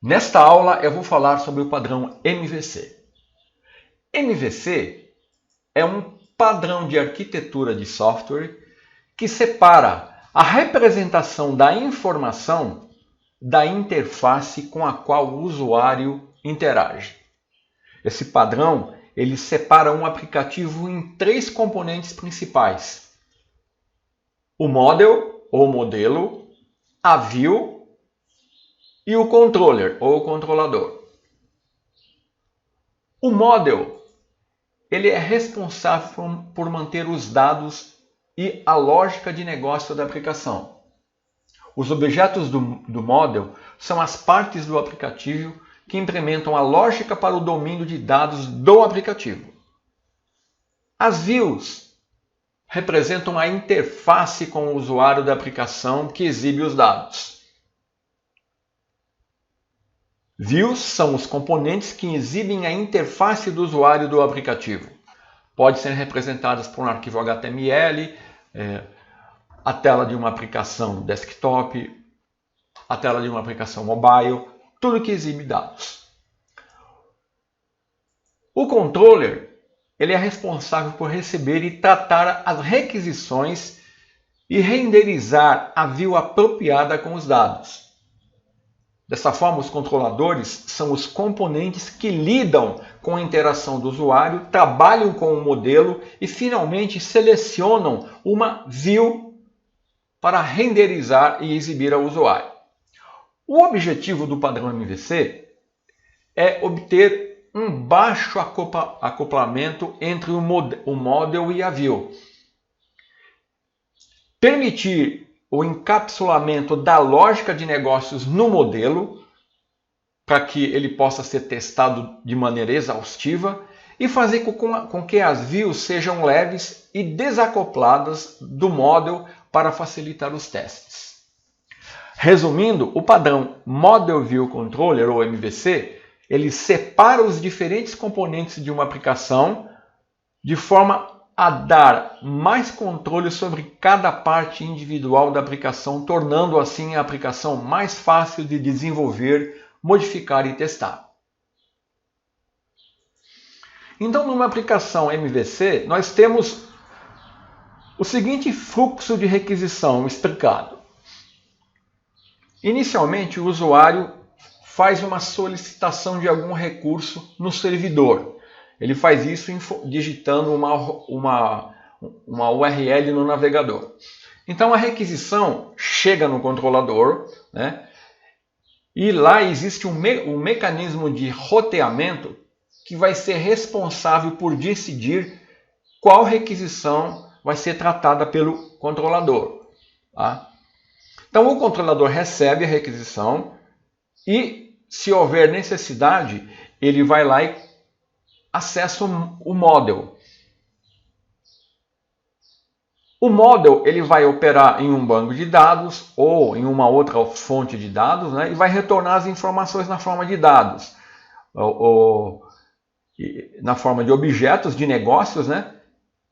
Nesta aula eu vou falar sobre o padrão MVC. MVC é um padrão de arquitetura de software que separa a representação da informação da interface com a qual o usuário interage. Esse padrão ele separa um aplicativo em três componentes principais: o model ou modelo, a view e o controller ou controlador. O model ele é responsável por manter os dados e a lógica de negócio da aplicação. Os objetos do model são as partes do aplicativo que implementam a lógica para o domínio de dados do aplicativo. As views representam a interface com o usuário da aplicação que exibe os dados. Views são os componentes que exibem a interface do usuário do aplicativo. Podem ser representadas por um arquivo HTML, a tela de uma aplicação desktop, a tela de uma aplicação mobile, tudo que exibe dados. O controller ele é responsável por receber e tratar as requisições e renderizar a view apropriada com os dados. Dessa forma, os controladores são os componentes que lidam com a interação do usuário, trabalham com o modelo e, finalmente, selecionam uma view para renderizar e exibir ao usuário. O objetivo do padrão MVC é obter um baixo acoplamento entre o model e a view. Permitir o encapsulamento da lógica de negócios no modelo, para que ele possa ser testado de maneira exaustiva, e fazer com que as views sejam leves e desacopladas do model para facilitar os testes. Resumindo, o padrão Model View Controller, ou MVC, ele separa os diferentes componentes de uma aplicação de forma a dar mais controle sobre cada parte individual da aplicação, tornando assim a aplicação mais fácil de desenvolver, modificar e testar. Então, numa aplicação MVC, nós temos o seguinte fluxo de requisição explicado. Inicialmente, o usuário faz uma solicitação de algum recurso no servidor. Ele faz isso digitando uma URL no navegador. Então a requisição chega no controlador, né? E lá existe um mecanismo de roteamento que vai ser responsável por decidir qual requisição vai ser tratada pelo controlador. Tá? Então o controlador recebe a requisição e, se houver necessidade, ele vai lá e acessa o model. O model ele vai operar em um banco de dados ou em uma outra fonte de dados, né, e vai retornar as informações na forma de dados, ou na forma de objetos de negócios, né,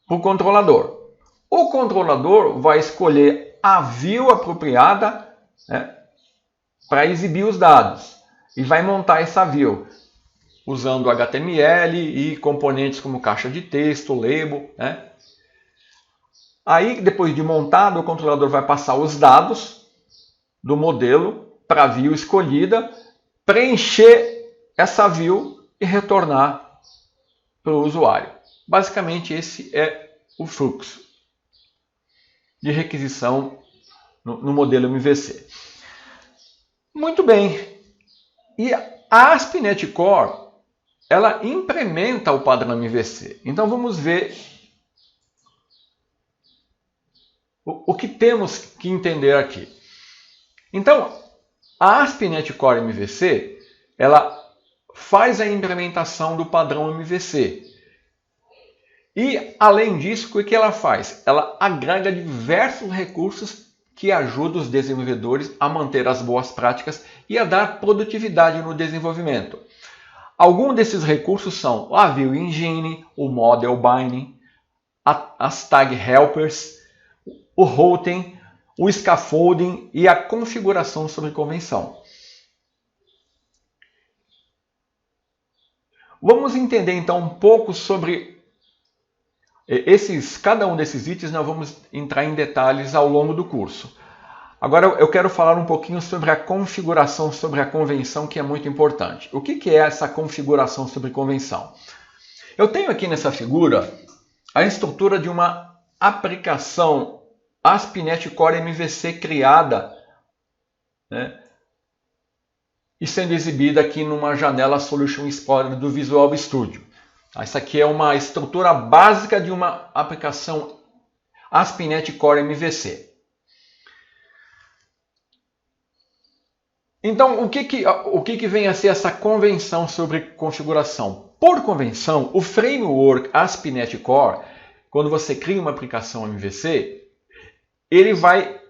para o controlador. O controlador vai escolher a view apropriada, né, para exibir os dados e vai montar essa view usando HTML e componentes como caixa de texto, label, né? Aí, depois de montado, o controlador vai passar os dados do modelo para a view escolhida, preencher essa view e retornar para o usuário. Basicamente, esse é o fluxo de requisição no modelo MVC. Muito bem. E a ASP.NET Core ela implementa o padrão MVC. Então vamos ver o que temos que entender aqui. Então, a ASP.NET Core MVC ela faz a implementação do padrão MVC. E, além disso, o que ela faz? Ela agrega diversos recursos que ajudam os desenvolvedores a manter as boas práticas e a dar produtividade no desenvolvimento. Alguns desses recursos são a View Engine, o Model Binding, as Tag Helpers, o Routing, o Scaffolding e a configuração sobre convenção. Vamos entender então um pouco sobre cada um desses itens. Nós vamos entrar em detalhes ao longo do curso. Agora eu quero falar um pouquinho sobre a configuração, sobre a convenção, que é muito importante. O que é essa configuração sobre convenção? Eu tenho aqui nessa figura a estrutura de uma aplicação ASP.NET Core MVC criada, né, e sendo exibida aqui numa janela Solution Explorer do Visual Studio. Essa aqui é uma estrutura básica de uma aplicação ASP.NET Core MVC. Então, o que vem a ser essa convenção sobre configuração? Por convenção, o framework ASP.NET Core, quando você cria uma aplicação MVC, ele vai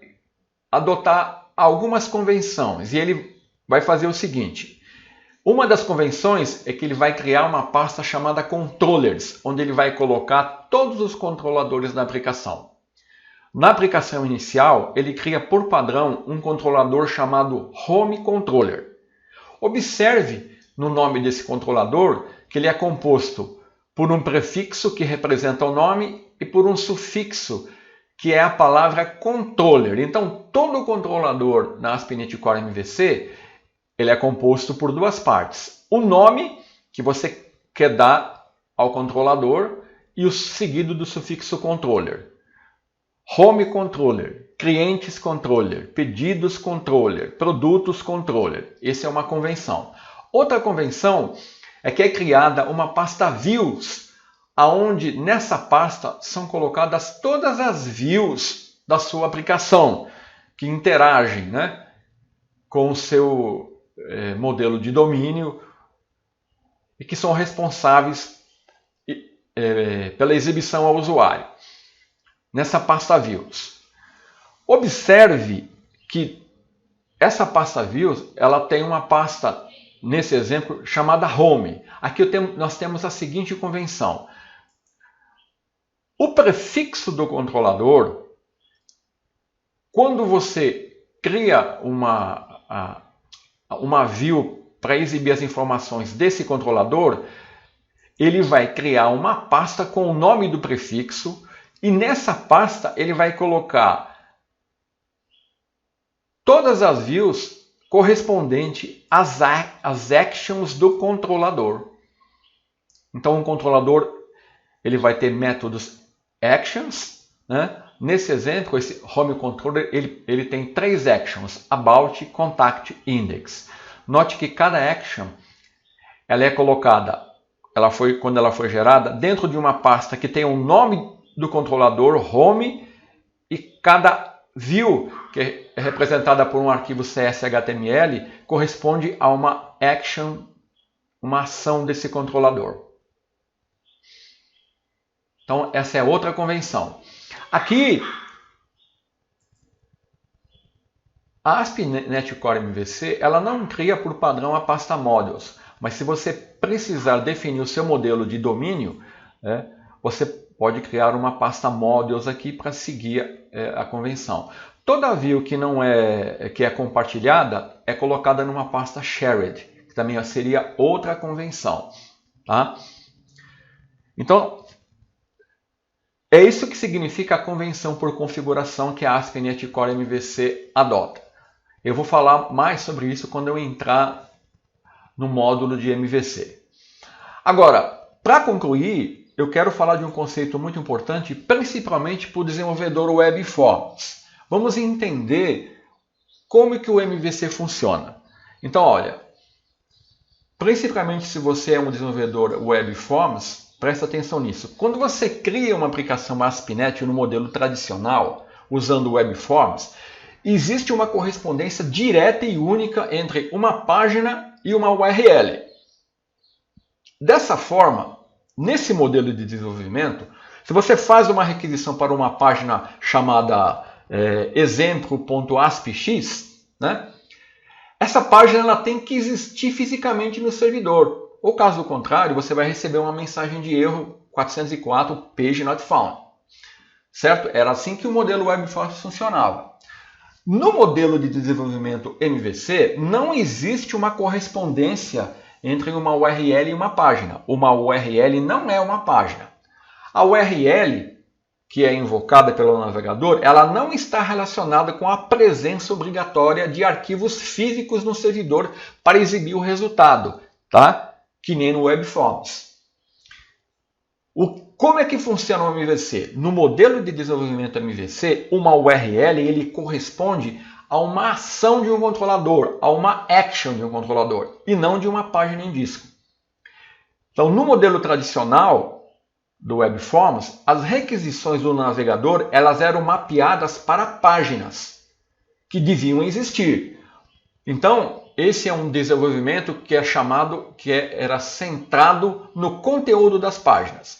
adotar algumas convenções e ele vai fazer o seguinte. Uma das convenções é que ele vai criar uma pasta chamada controllers, onde ele vai colocar todos os controladores da aplicação. Na aplicação inicial, ele cria por padrão um controlador chamado Home Controller. Observe no nome desse controlador que ele é composto por um prefixo que representa o nome e por um sufixo que é a palavra controller. Então, todo controlador na ASP.NET Core MVC ele é composto por duas partes. O nome que você quer dar ao controlador e o seguido do sufixo controller. Home Controller, Clientes Controller, Pedidos Controller, Produtos Controller. Essa é uma convenção. Outra convenção é que é criada uma pasta Views, onde nessa pasta são colocadas todas as views da sua aplicação, que interagem, né, com o seu modelo de domínio e que são responsáveis pela exibição ao usuário. Nessa pasta Views. Observe que essa pasta Views ela tem uma pasta, nesse exemplo, chamada Home. Aqui nós temos a seguinte convenção. O prefixo do controlador, quando você cria uma view para exibir as informações desse controlador, ele vai criar uma pasta com o nome do prefixo. E nessa pasta ele vai colocar todas as views correspondentes às actions do controlador. Então o controlador ele vai ter métodos actions, né? Nesse exemplo, esse Home Controller ele tem 3 actions: About, Contact, Index. Note que cada action ela é colocada, quando ela foi gerada, dentro de uma pasta que tem o nome do controlador Home e cada view, que é representada por um arquivo CS/HTML, corresponde a uma action, uma ação desse controlador. Então essa é outra convenção. Aqui a ASP.NET Core MVC ela não cria por padrão a pasta Modules, mas se você precisar definir o seu modelo de domínio, você pode criar uma pasta Modules aqui para seguir a convenção. Toda view que é compartilhada é colocada numa pasta Shared, que também seria outra convenção. Tá? Então, é isso que significa a convenção por configuração que a ASP.NET Core MVC adota. Eu vou falar mais sobre isso quando eu entrar no módulo de MVC. Agora, para concluir, eu quero falar de um conceito muito importante, principalmente para o desenvolvedor Web Forms. Vamos entender como que o MVC funciona. Então, olha, principalmente se você é um desenvolvedor Web Forms, presta atenção nisso. Quando você cria uma aplicação ASP.NET no modelo tradicional, usando Web Forms, existe uma correspondência direta e única entre uma página e uma URL. Dessa forma, nesse modelo de desenvolvimento, se você faz uma requisição para uma página chamada exemplo.aspx, né, essa página ela tem que existir fisicamente no servidor. Ou caso contrário, você vai receber uma mensagem de erro 404 page not found. Certo? Era assim que o modelo WebForms funcionava. No modelo de desenvolvimento MVC, não existe uma correspondência entre uma URL e uma página. Uma URL não é uma página. A URL, que é invocada pelo navegador, ela não está relacionada com a presença obrigatória de arquivos físicos no servidor para exibir o resultado, tá? Que nem no WebForms. Como é que funciona o MVC? No modelo de desenvolvimento MVC, uma URL ele corresponde a uma ação de um controlador, a uma action de um controlador, e não de uma página em disco. Então, no modelo tradicional do WebForms, as requisições do navegador elas eram mapeadas para páginas que deviam existir. Então, esse é um desenvolvimento que é chamado, era centrado no conteúdo das páginas.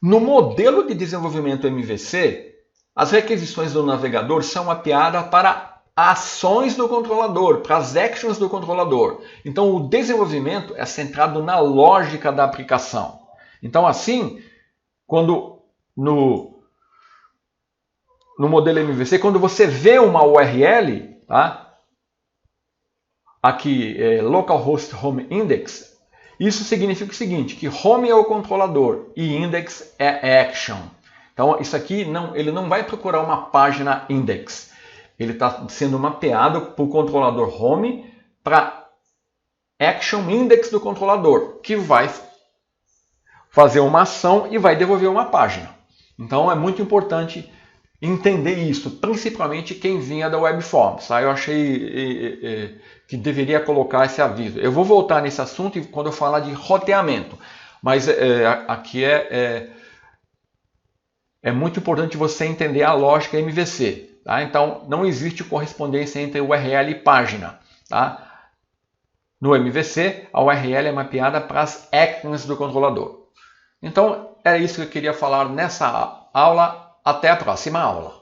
No modelo de desenvolvimento MVC, as requisições do navegador são mapeadas para ações do controlador, para as actions do controlador. Então, o desenvolvimento é centrado na lógica da aplicação. Então, assim, quando no modelo MVC, quando você vê uma URL, tá? Aqui, localhost home index, isso significa o seguinte, que home é o controlador e index é action. Então, isso aqui, ele não vai procurar uma página index. Ele está sendo mapeado para o controlador home para action index do controlador, que vai fazer uma ação e vai devolver uma página. Então, é muito importante entender isso, principalmente quem vinha da WebForms. Tá? Eu achei que deveria colocar esse aviso. Eu vou voltar nesse assunto quando eu falar de roteamento, mas aqui é muito importante você entender a lógica MVC. Tá? Então, não existe correspondência entre URL e página. Tá? No MVC, a URL é mapeada para as actions do controlador. Então, era isso que eu queria falar nessa aula. Até a próxima aula.